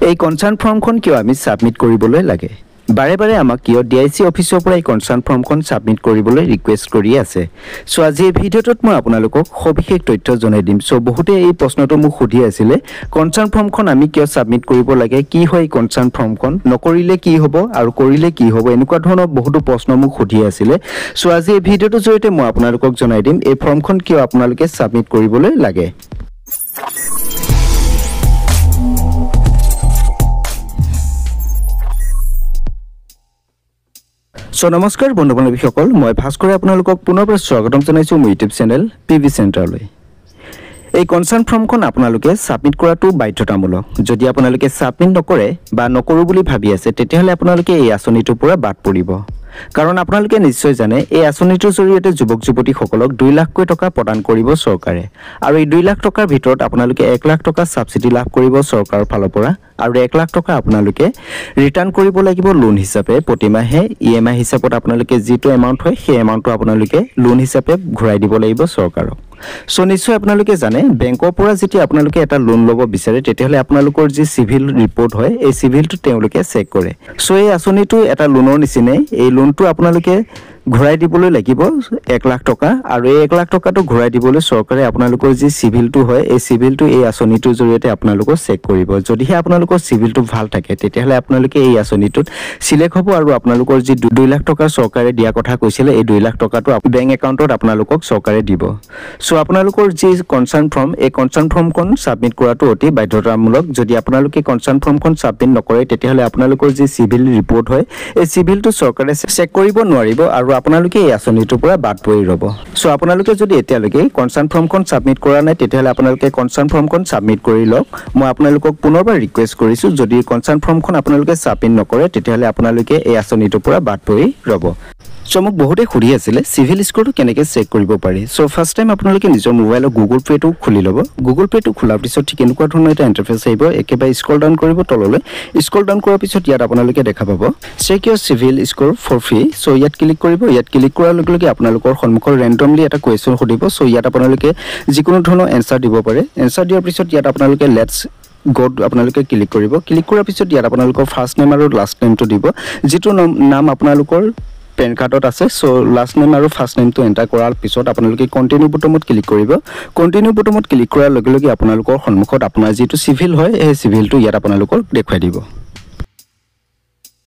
এই কনসাৰ্ন ফৰ্মখন কিয় আমি সাবমিট কৰিবলৈ লাগে বাৰে বাৰে আমাক কিয় ডিআইসি অফিচৰ পৰা এই কনসাৰ্ন ফৰ্মখন সাবমিট কৰিবলৈ ৰিকুৱেষ্ট কৰি আছে সো আজি এই ভিডিঅ'টোত মই আপোনালোকক সবিশেষ তথ্য জনাই দিম সো বহুতে এই প্ৰশ্নটো মোক সুধি আছিল কনসাৰ্ন ফৰ্মখন আমি কিয় সাবমিট কৰিব লাগে কি হয় কনসাৰ্ন ফৰ্মখন নকৰিলে কি হ'ব আৰু কৰিলে কি হ'ব এনেকুৱা ধৰণৰ বহুতো প্ৰশ্ন মোক সুধি আছিল সো আজি এই ভিডিঅ'টোৰ জৰিয়তে মই আপোনালোকক জনাই দিম এই ফৰ্মখন কিয় আপোনালোকে সাবমিট কৰিবলৈ লাগে So namaskar বন্ধু-বান্ধৱীসকল মই ভাস্কৰে আপোনালোকক পুনৰবাৰ স্বাগতম জনাইছো মোৰ ইউটিউব চেনেল পিভি চেণ্টাৰলৈ এই কনসাৰ্ন ফৰ্মখন আপোনালোকে সাবমিট কৰাটো বাধ্যতামূলক যদি আপোনালোকে সাবমিট নকৰে বা নকৰো বুলি ভাবি আছে তেতিয়াহলে আপোনালোকে এই আঁচনিটোৰ পৰা বাদ পৰিব কাৰণ আপোনালোকে নিশ্চয় জানে এই আঁচনিটোৰ জৰিয়তে যুৱক যুৱতীসকলক 2 লাখ টকা প্ৰদান কৰিব চৰকাৰে আৰু এই 2 লাখ টকাৰ ভিতৰত আপোনালোকে 1 লাখ টকা সাবসিডি লাভ কৰিব চৰকাৰৰ ফালৰ পৰা আৰু 1 লাখ টকা আপোনালোকে ৰিটাৰ্ণ কৰিব লাগিব লোন হিচাপে প্ৰতিমাহে ইএমআই হিচাপত আপোনালোকে যেটো এমাউন্ট হয় সেই এমাউন্টটো আপোনালোকে লোন হিচাপে ঘূৰাই দিব লাগিব চৰকাৰক সো নিশ্চয় আপোনালোকে জানে বেংকৰ পৰা যেতি আপোনালোকে এটা লোন লব বিচাৰে তেতিয়াহলে আপোনালোকৰ যি সিভিল ৰিপৰ্ট হয় এই সিভিলটো তেওঁলোকে চেক কৰে সো এই আঁচনিটো এটা লোনৰ নিচিনে এই লোনটো আপোনালোকে ঘূৰাই দিবলৈ লাগিব 1 লাখ টকা আৰু এই 1 লাখ টকাটো ঘূৰাই দিবলৈ চৰকাৰে আপোনালোকৰ যি সিভিলটো হয় এই সিভিলটো এই আঁচনিটোৰ জৰিয়তে আপোনালোকক চেক কৰিব যদিহে আপোনালোকৰ সিভিলটো ভাল থাকে তেতিয়াহলে আপোনালোকে এই আঁচনিটোত সিলেক্ট হ'ব আৰু আপোনালোকৰ যি 2 লাখ টকা চৰকাৰে দিয়া কথা কৈছিল এই 2 লাখ টকাটো বেংক একাউণ্টত আপোনালোকক চৰকাৰে দিব সো আপোনালোকৰ যি কনসাৰ্ন ফৰ্ম এই কনসাৰ্ন ফৰ্মখন সাবমিট কৰাটো অতি বাধ্যতামূলক যদি আপোনালোকে কনসাৰ্ন ফৰ্মখন সাবমিট নকৰে তেতিয়াহলে আপোনালোকৰ যি সিভিল ৰিপৰ্ট হয় এই সিভিলটো চৰকাৰে চেক কৰিব নোৱাৰিব আৰু আপোনালোকে এই আঁচনিটোৰ পৰা বাদ পৰি ৰব সো আপোনালোকে যদি এতিয়ালৈকে কনসাৰ্ন ফৰ্মখন সাবমিট কৰা নাই তেতিয়াহলে আপোনালোকে কনসাৰ্ন ফৰ্মখন সাবমিট কৰি লওক মই আপোনালোকক পুনৰবাৰ ৰিকুৱেষ্ট কৰিছো যদি কনসাৰ্ন ফৰ্মখন আপোনালোকে সাবমিট নকৰে তেতিয়াহলে আপোনালোকে এই আঁচনিটোৰ পৰা বাদ পৰি ৰব সো মোক বহুতে খুৰি আছিল সিভিল স্কোৰটো কেনেকৈ চেক কৰিব পাৰি সো ফাৰ্স্ট টাইম আপোনালোকে নিজৰ মোবাইলৰ গুগল পেটো খুলি ল'ব গুগল পেটো খোলাৰ পিছত ঠিক এনেকুৱা ধৰণৰ এটা ইন্টাৰফেস আহিব একেবাৰে স্ক্ৰল ডাউন কৰিব তললৈ স্ক্ৰল ডাউন কৰাৰ পিছত ইয়াত আপোনালোকে দেখা পাব check your CIBIL score for free so ইয়াত ক্লিক কৰিব ইয়াত ক্লিক কৰাৰ লগে লগে আপোনালোকৰ সন্মুখত ৰেন্ডমলি এটা কোৱেশ্চন সুধিব সো ইয়াত আপোনালোকে যিকোনো ধৰণৰ এনসাৰ দিব পাৰে এনসাৰ দিয়াৰ পিছত ইয়াত আপোনালোকে লেটস গড আপোনালোকে ক্লিক কৰিব ক্লিক কৰাৰ পিছত ইয়াত আপোনালোকৰ ফাৰ্স্ট নেম আৰু লাষ্ট নেমটো দিব যেটো নাম আপোনালোকৰ পেন কাৰ্ডত আছে সো লাষ্ট নেম আৰু ফাৰ্স্ট নেমটো এন্টাৰ কৰাৰ পিছত আপোনালোকে কন্টিনিউ বটনত ক্লিক কৰিব কন্টিনিউ বটনত ক্লিক কৰাৰ লগে লগে আপোনালোকৰ সন্মুখত আপোনাৰ যেটো সিভিল হয় এই সিভিলটো ইয়াত আপোনালোকক দেখুৱাই দিব